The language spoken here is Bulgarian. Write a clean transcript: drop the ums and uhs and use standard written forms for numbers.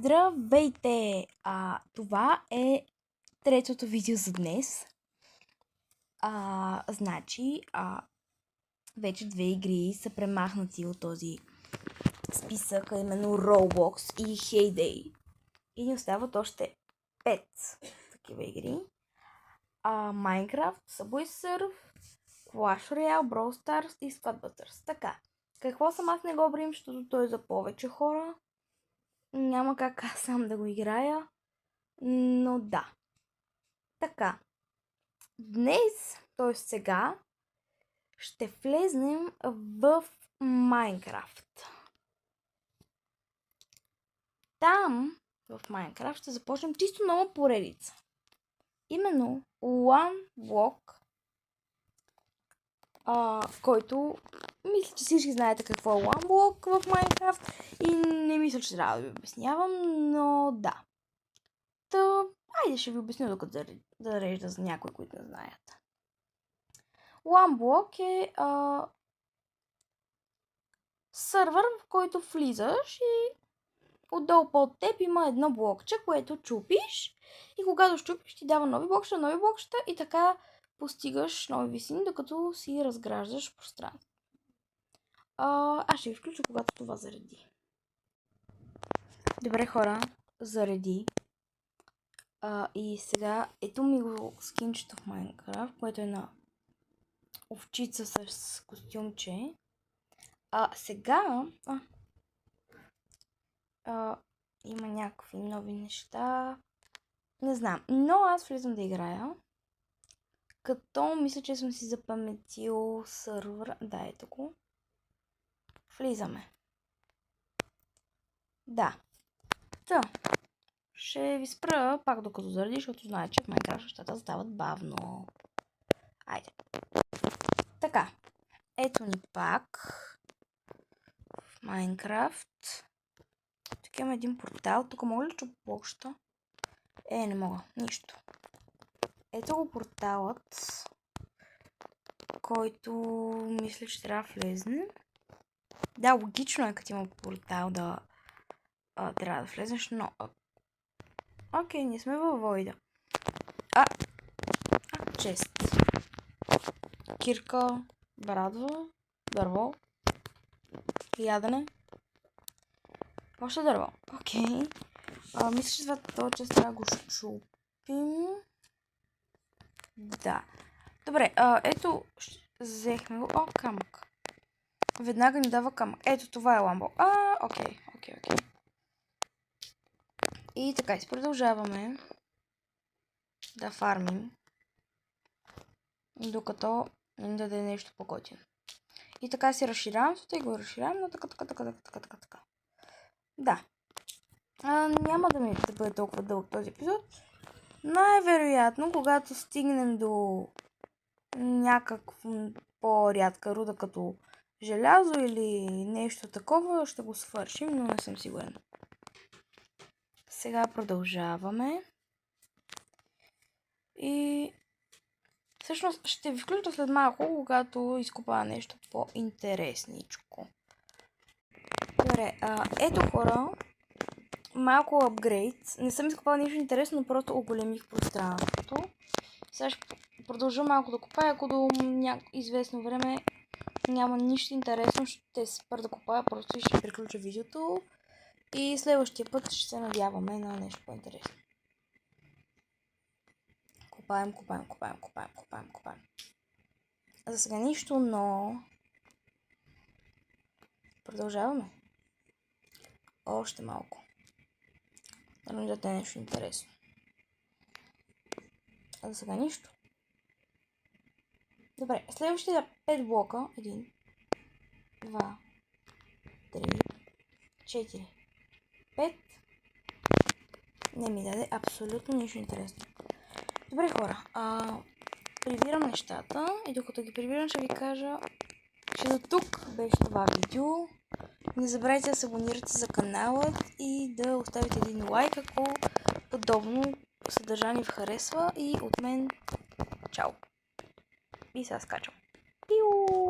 Здравейте! Това е третото видео за днес. Значи, вече 2 игри са премахнати от този списък, а именно Roblox и Heyday. И ни остават още 5 такива игри. Minecraft, Subway Surf, Clash Royale, Brawl Stars и Squadbusters. Така, какво съм аз не го брим, защото той е за повече хора. Няма как аз сам да го играя, но да. Така, днес, т.е. сега, ще влезнем в Майнкрафт. Там, в Майнкрафт, ще започнем чисто нова поредица. Именно One Block, който мисля, че всички знаете какво е One Block в Майнкрафт и не мисля, че трябва да ви обяснявам, но да. Айде ще ви обясня, докато да режда за някои, които не знаят. One Block е сървър, в който влизаш и отдолу под теб има едно блокче, което чупиш и когато щупиш ти дава нови блокчета и така постигаш нови висини, докато си разграждаш пространство. Аз ще ви включа, когато това зареди. Добре, хора, зареди. И сега, ето ми го скинчето в Майнкрафт, което е на овчица с костюмче. Сега има някакви нови неща. Не знам, но аз влизам да играя. Като мисля, че съм си запаметил сървър. Да, ето го. Влизаме. Да. Ще ви спра пак докато заради, защото знаете, че в Майнкрафт нещата стават бавно. Айде. Така. Ето ни пак в Майнкрафт. Тук има един портал. Тук мога ли чупа блокчета? Не мога. Нищо. Ето го порталът, който мисля, че трябва да влезне. Да, логично е, като има портал да трябва да влезнеш, но... Окей, ние сме във Войда. Чест. Кирка, брадва, дърво, ядене. Още дърво. Окей. Мисля, че това чест трябва да го щупим. Да. Добре, ето, взехме го. Камък. Веднага ни дава камък. Ето, това е ламбо. Окей. И така, продължаваме да фармим, докато ни даде нещо по-готино. И така си разширявам, и го разширявам, но така. Да. Няма да бъде толкова дълъг този епизод. Най-вероятно, когато стигнем до някаква по-рядка руда, като желязо или нещо такова, ще го свършим, но не съм сигурен. Сега продължаваме. И всъщност ще ви включа след малко, когато изкупа нещо по-интересничко. Добре, ето хора, малко апгрейд. Не съм изкупала нищо интересно, но просто оголемих пространството. Сега ще продължа малко да копая, ако до известно време няма нищо интересно, ще спра да копая, просто ще приключа видеото. И следващия път ще се надяваме на нещо по-интересно. Копаем. За сега нищо, но продължаваме. Още малко. Да не даде нещо интересно. За сега нищо. Добре, следващите 5 блока. 1, 2, 3, 4, 5. Не ми даде абсолютно нищо интересно. Добре, хора. Прибирам нещата и докато ги прибирам ще ви кажа, че до тук беше това видео. Не забравяйте да се абонирате за канала и да оставите един лайк, ако подобно съдържание ви харесва. И от мен чао. И сега скачам. Пиу!